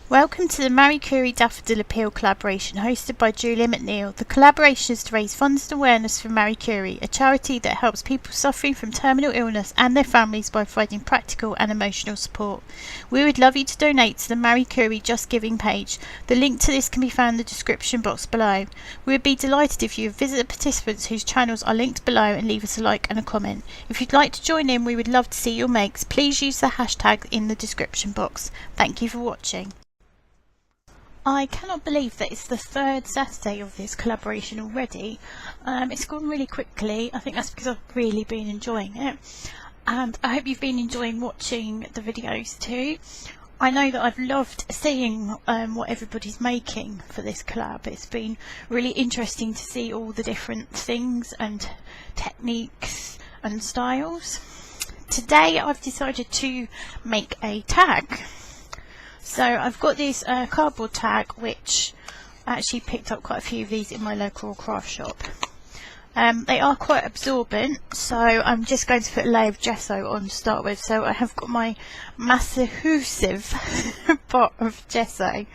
Welcome to the Marie Curie Daffodil Appeal collaboration hosted by Julia McNeill. The collaboration is to raise funds and awareness for Marie Curie, a charity that helps people suffering from terminal illness and their families by providing practical and emotional support. We would love you to donate to the Marie Curie Just Giving page. The link to this can be found in the description box below. We would be delighted if you visit the participants whose channels are linked below and leave us a like and a comment. If you'd like to join in, we would love to see your makes. Please use the hashtag in the description box. Thank you for watching. I cannot believe that it's the third Saturday of this collaboration already. It's gone really quickly. I think that's because I've really been enjoying it, and I hope you've been enjoying watching the videos too. I know that I've loved seeing what everybody's making for this collab. It's been really interesting to see all the different things and techniques and styles. Today I've decided to make a tag. So I've got this cardboard tag, which I actually picked up quite a few of these in my local craft shop. They are quite absorbent, so I'm just going to put a layer of gesso on to start with. So I have got my massive pot of gesso.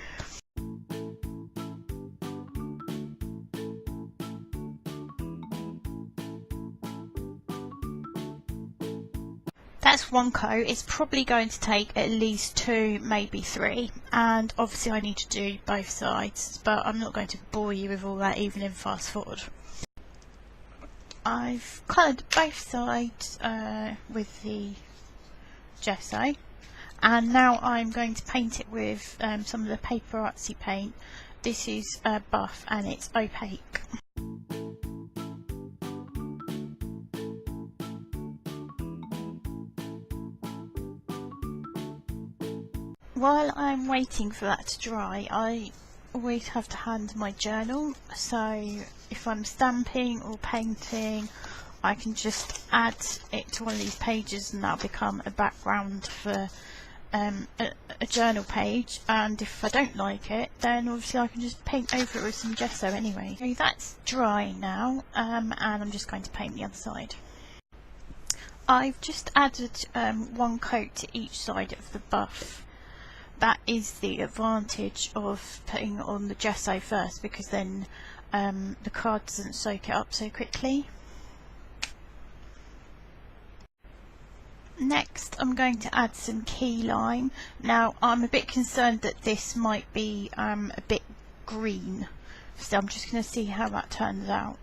That's one coat. It's probably going to take at least 2, maybe 3, and obviously I need to do both sides, but I'm not going to bore you with all that even in fast forward. I've coloured both sides with the gesso, and now I'm going to paint it with some of the Paper Artsy paint. This is buff and it's opaque. While I'm waiting for that to dry, I always have to hand my journal, so if I'm stamping or painting, I can just add it to one of these pages and that'll become a background for a journal page, and if I don't like it, then obviously I can just paint over it with some gesso anyway. So that's dry now, and I'm just going to paint the other side. I've just added one coat to each side of the buff. That is the advantage of putting on the gesso first, because then the card doesn't soak it up so quickly. Next I'm going to add some key lime. Now I'm a bit concerned that this might be a bit green, so I'm just going to see how that turns out.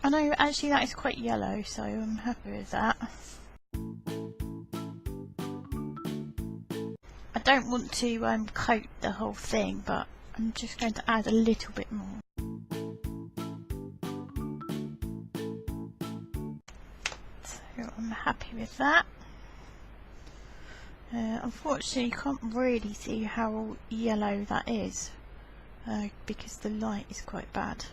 I know actually that is quite yellow, so I'm happy with that. I don't want to coat the whole thing, but I'm just going to add a little bit more. So I'm happy with that. Unfortunately you can't really see how yellow that is because the light is quite bad.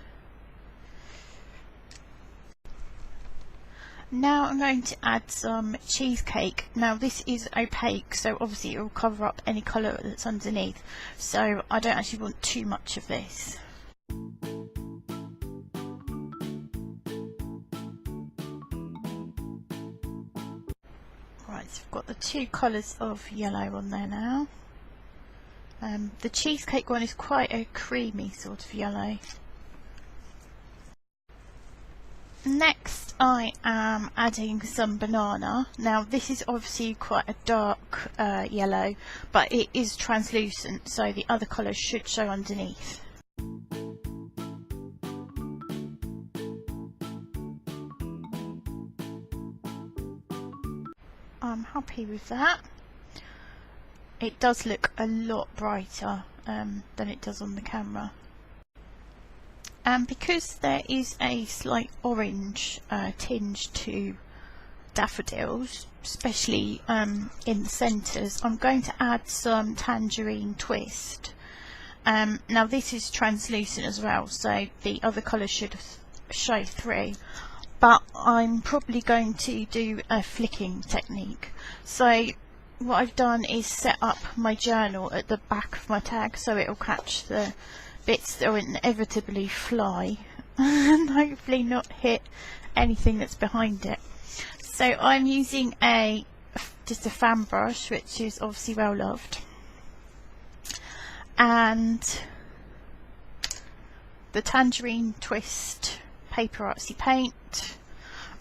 Now I'm going to add some cheesecake. Now this is opaque, so obviously it will cover up any colour that's underneath, so I don't actually want too much of this. Right, so I've got the 2 colours of yellow on there now. The cheesecake one is quite a creamy sort of yellow. Next I am adding some banana. Now this is obviously quite a dark yellow, but it is translucent, so the other colours should show underneath. I'm happy with that. It does look a lot brighter than it does on the camera. And because there is a slight orange tinge to daffodils, especially in the centres, I'm going to add some Tangerine Twist. Now this is translucent as well, so the other colours should show through, but I'm probably going to do a flicking technique. So what I've done is set up my journal at the back of my tag so it will catch the bits that will inevitably fly and hopefully not hit anything that's behind it. So I'm using a just a fan brush, which is obviously well loved, and the Tangerine Twist Paper Artsy paint.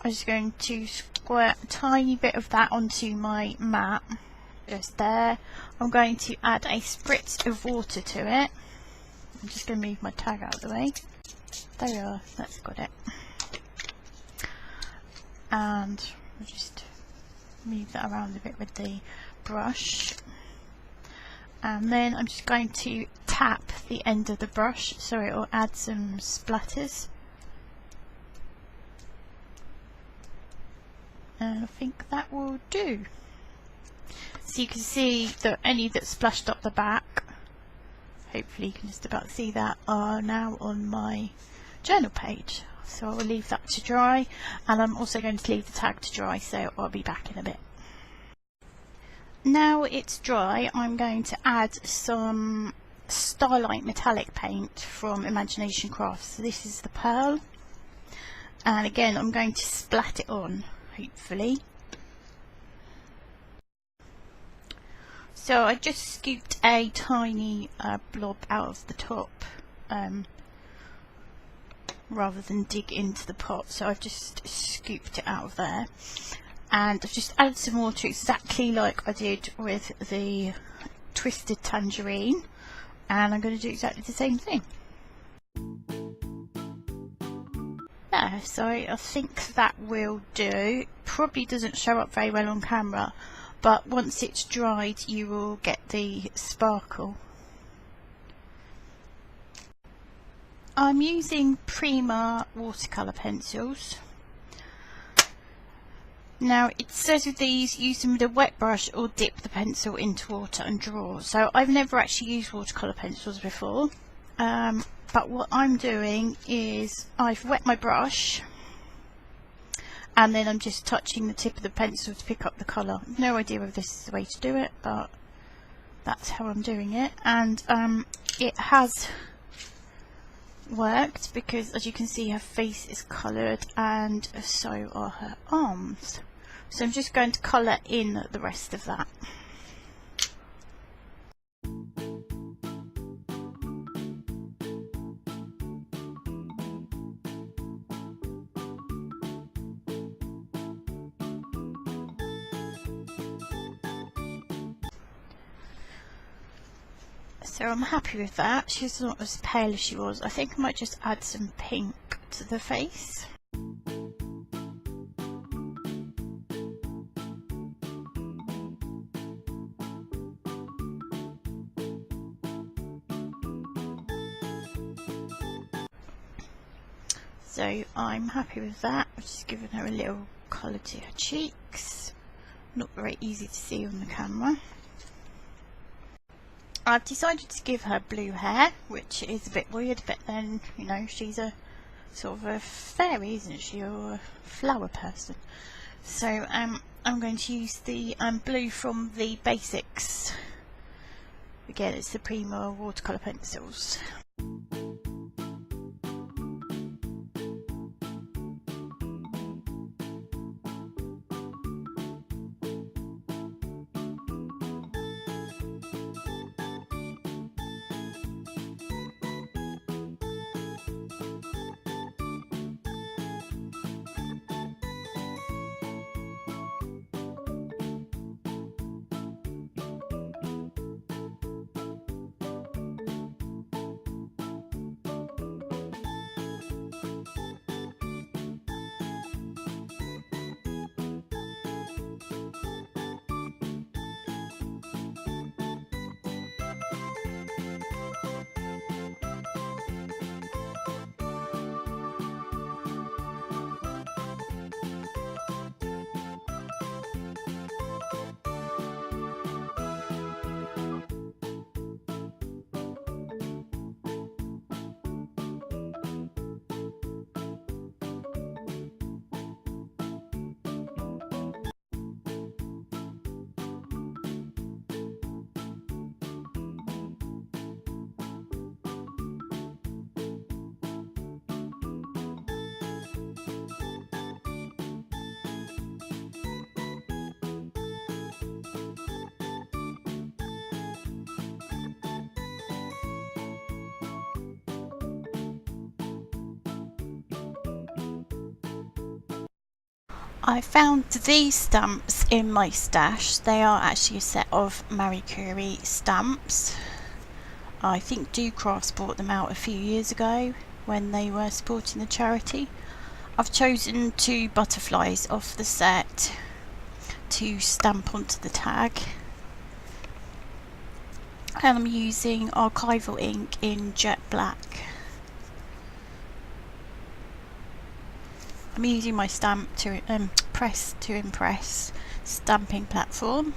I'm just going to squirt a tiny bit of that onto my mat, just there. I'm going to add a spritz of water to it. I'm just going to move my tag out of the way. There we are, that's got it. And I'll just move that around a bit with the brush. And then I'm just going to tap the end of the brush so it will add some splatters. And I think that will do. So you can see that any that splashed up the back, hopefully you can just about see that, are now on my journal page. So I will leave that to dry, and I'm also going to leave the tag to dry, so I'll be back in a bit. Now it's dry, I'm going to add some Starlight metallic paint from Imagination Crafts. So this is the pearl, and again I'm going to splat it on, hopefully. So I just scooped a tiny blob out of the top rather than dig into the pot, so I've just scooped it out of there, and I've just added some water exactly like I did with the twisted tangerine, and I'm going to do exactly the same thing. Yeah, so I think that will do. Probably doesn't show up very well on camera, but once it's dried you will get the sparkle. I'm using Prima watercolour pencils. Now it says with these, use them with a wet brush or dip the pencil into water and draw. So I've never actually used watercolour pencils before, but what I'm doing is I've wet my brush and then I'm just touching the tip of the pencil to pick up the colour. No idea if this is the way to do it, but that's how I'm doing it, and it has worked because, as you can see, her face is coloured and so are her arms. So I'm just going to colour in the rest of that. So I'm happy with that. She's not as pale as she was. I think I might just add some pink to the face. So I'm happy with that. I've just given her a little colour to her cheeks. Not very easy to see on the camera. I've decided to give her blue hair, which is a bit weird, but then, you know, she's a sort of a fairy, isn't she, or a flower person. So I'm going to use the blue from the Basics. Again, it's the Prima watercolour pencils. I found these stamps in my stash. They are actually a set of Marie Curie stamps. I think CajCrafts brought them out a few years ago when they were supporting the charity. I've chosen 2 butterflies off the set to stamp onto the tag, and I'm using archival ink in jet black. I'm using my stamp to press to impress stamping platform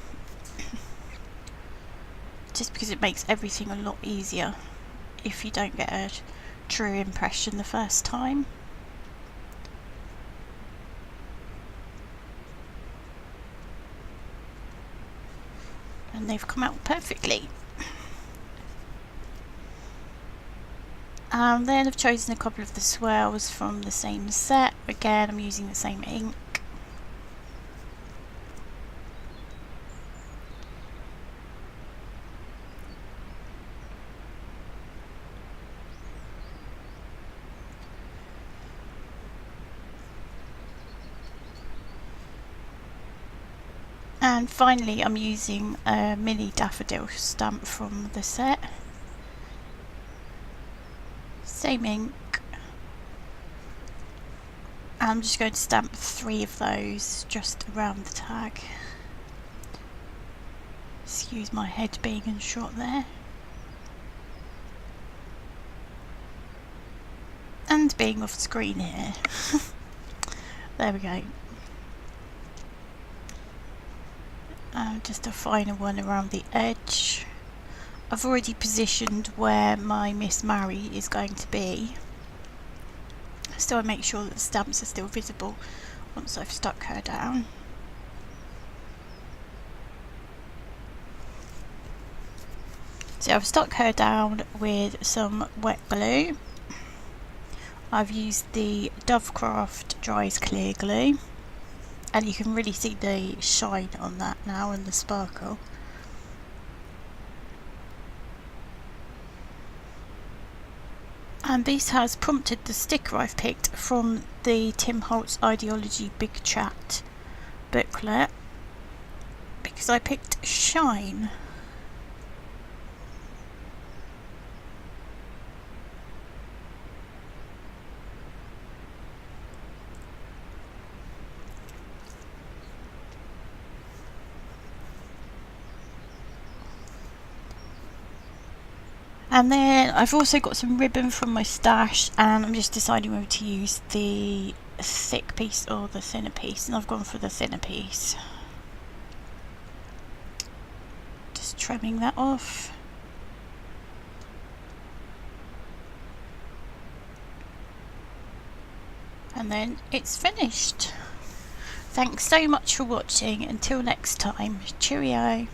just because it makes everything a lot easier if you don't get a true impression the first time. And they've come out perfectly. Then I've chosen a couple of the swirls from the same set. Again, I'm using the same ink. And finally, I'm using a mini daffodil stamp from the set. Same ink. I'm just going to stamp 3 of those just around the tag. Excuse my head being in shot there. And being off screen here. There we go. Just a finer one around the edge. I've already positioned where my Miss Mary is going to be, so I make sure that the stamps are still visible once I've stuck her down. So I've stuck her down with some wet glue. I've used the Dovecraft Dries Clear Glue, and you can really see the shine on that now and the sparkle. And this has prompted the sticker I've picked from the Tim Holtz Ideology Big Chat booklet, because I picked Shine. And then I've also got some ribbon from my stash, and I'm just deciding whether to use the thick piece or the thinner piece, and I've gone for the thinner piece. Just trimming that off. And then it's finished. Thanks so much for watching. Until next time, cheerio.